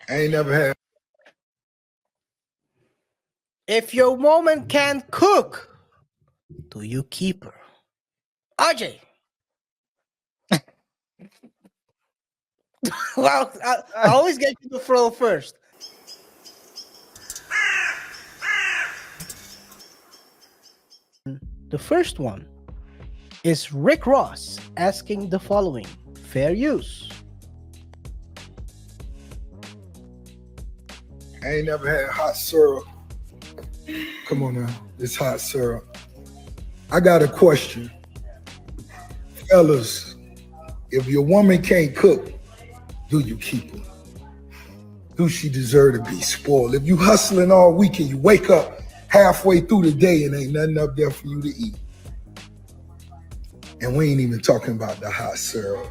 I ain't never had. If your woman can't cook, do you keep her? RJ. Well, I always get you to throw first. The first one is Rick Ross asking the following: fair use. I ain't never had hot syrup. Come on now, it's hot syrup. I got a question. Fellas, if your woman can't cook, do you keep her? Do she deserve to be spoiled? If you hustling all week and you wake up halfway through the day and ain't nothing up there for you to eat. And we ain't even talking about the hot syrup.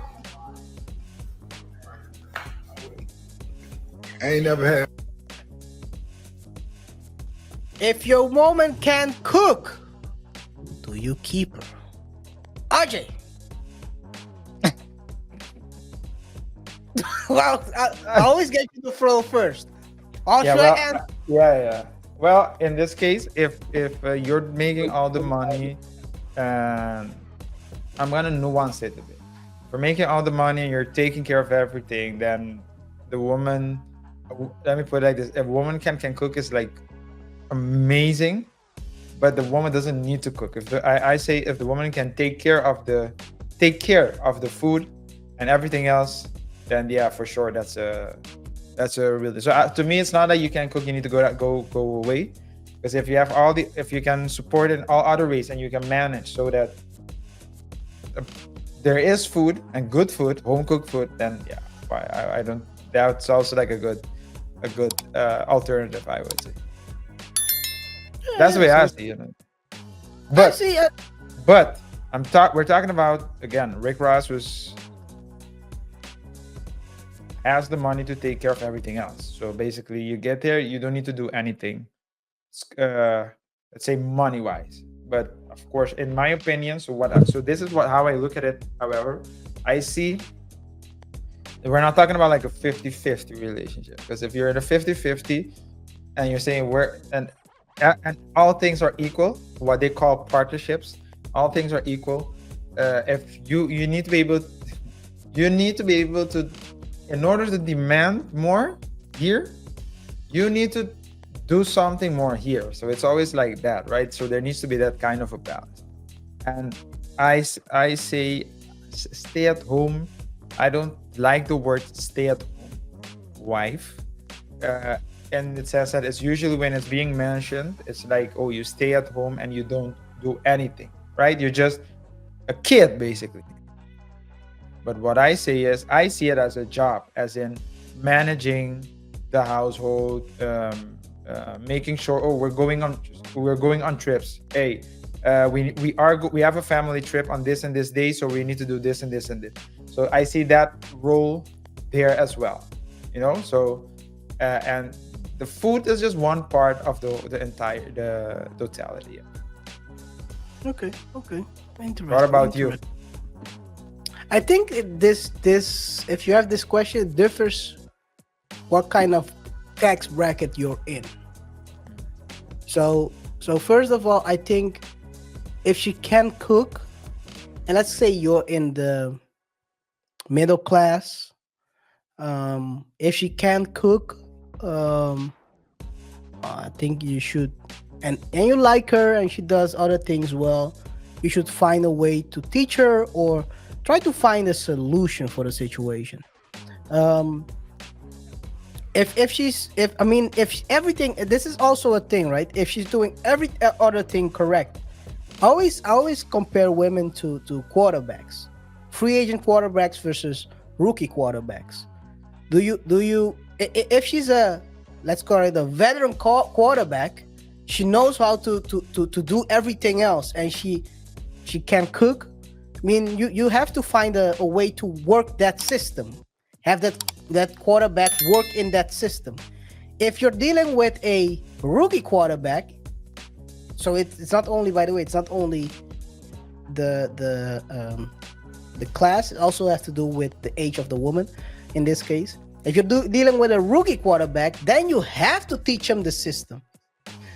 I ain't never had. If your woman can't cook, do you keep her? RJ. Well, I always get you to throw first. Yeah. Well, in this case, if you're making all the money, and I'm gonna nuance it a bit. For making all the money and you're taking care of everything, then the woman, let me put it like this: a woman can cook is like amazing, but the woman doesn't need to cook. I say if the woman can take care of the food and everything else, then yeah, for sure that's a real. So to me, it's not that you can't cook, you need to go away, because if you can support it in all other ways and you can manage so that there is food and good food, home cooked food, then yeah, I don't. That's also like a good alternative, I would say. That's the way I see it. But we're talking about, again, Rick Ross has the money to take care of everything else. So basically, you get there, you don't need to do anything, let's say money-wise. But of course, in my opinion, so this is how I look at it. However, I see we're not talking about like a 50-50 relationship, because if you're in a 50-50 and you're saying and all things are equal, what they call partnerships, all things are equal. If you need to be able to, in order to demand more here, you need to do something more here. So it's always like that, right? So there needs to be that kind of a balance. And I say stay at home. I don't like the word stay at home wife. And it says that it's usually when it's being mentioned, it's like, oh, you stay at home and you don't do anything, right? You're just a kid, basically. But what I say is, I see it as a job, as in managing the household, making sure, oh, we're going on trips. Hey, we have a family trip on this and this day, so we need to do this and this and this. So I see that role there as well, So and the food is just one part of the entire totality. Okay. Interesting. What about you? I think this if you have this question, it differs what kind of tax bracket you're in. So first of all, I think if she can cook, and let's say you're in the middle class, if she can cook, I think you should, and you like her and she does other things well, you should find a way to teach her or try to find a solution for the situation. If everything, this is also a thing, right? If she's doing every other thing correct, I always compare women to quarterbacks, free agent quarterbacks versus rookie quarterbacks. Do you if she's let's call it a veteran quarterback, she knows how to do everything else, and she can cook. I mean, you have to find a way to work that system, have that quarterback work in that system. If you're dealing with a rookie quarterback, so it's not only, by the way, it's not only the class, it also has to do with the age of the woman in this case. If you're dealing with a rookie quarterback, then you have to teach him the system.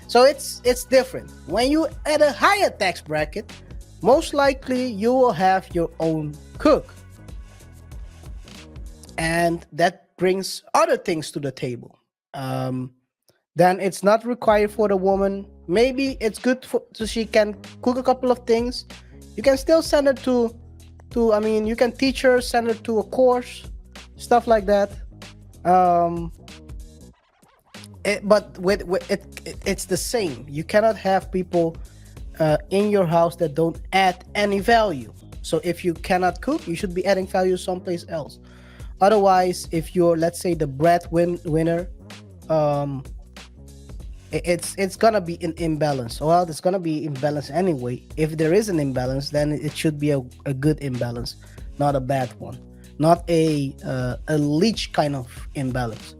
So it's different. When you at a higher tax bracket, most likely you will have your own cook. And that brings other things to the table. Then it's not required for the woman. Maybe it's good so she can cook a couple of things. You can still send her you can teach her, send her to a course, stuff like that. But it's the same. You cannot have people in your house that don't add any value. So if you cannot cook, you should be adding value someplace else. Otherwise, if you're, let's say, the breadwinner, it's gonna be an imbalance. Well, there's gonna be imbalance anyway. If there is an imbalance, then it should be a good imbalance, not a bad one, not a leech kind of imbalance.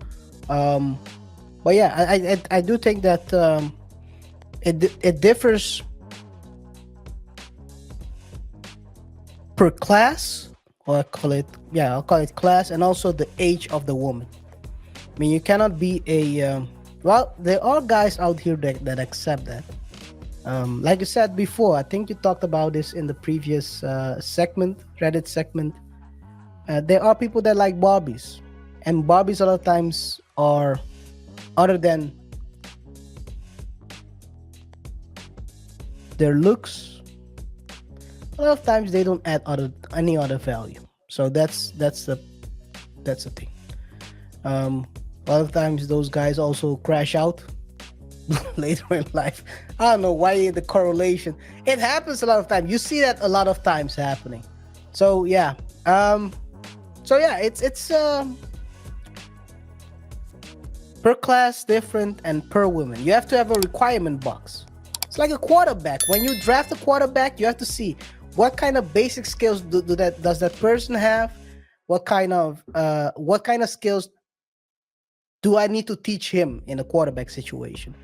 But yeah, I do think that it differs per class, or I'll call it class, and also the age of the woman. I mean, you cannot be a well, there are guys out here that accept that. Like you said before, I think you talked about this in the previous Reddit segment. There are people that like Barbies, and Barbies a lot of times are, other than their looks, a lot of times they don't add any other value. So that's the thing. A lot of times those guys also crash out later in life. I don't know why the correlation. It happens a lot of times. You see that a lot of times happening. So yeah. It's per class different, and per woman. You have to have a requirement box. It's like a quarterback. When you draft a quarterback, you have to see what kind of basic skills does that person have. What kind of skills do I need to teach him in a quarterback situation?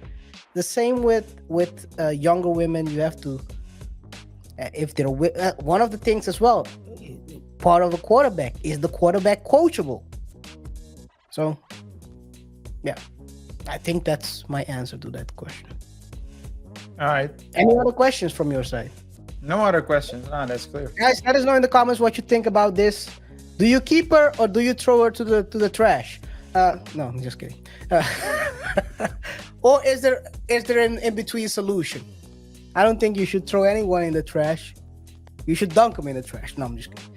The same with younger women. You have to, if they're one of the things as well, part of a quarterback is the quarterback coachable. So yeah, I think that's my answer to that question. All right. Any other questions from your side? No other questions. That's clear. Guys, let us know in the comments what you think about this. Do you keep her or do you throw her to the trash? No, I'm just kidding. Or is there an in-between solution? I don't think you should throw anyone in the trash. You should dunk them in the trash. No, I'm just kidding.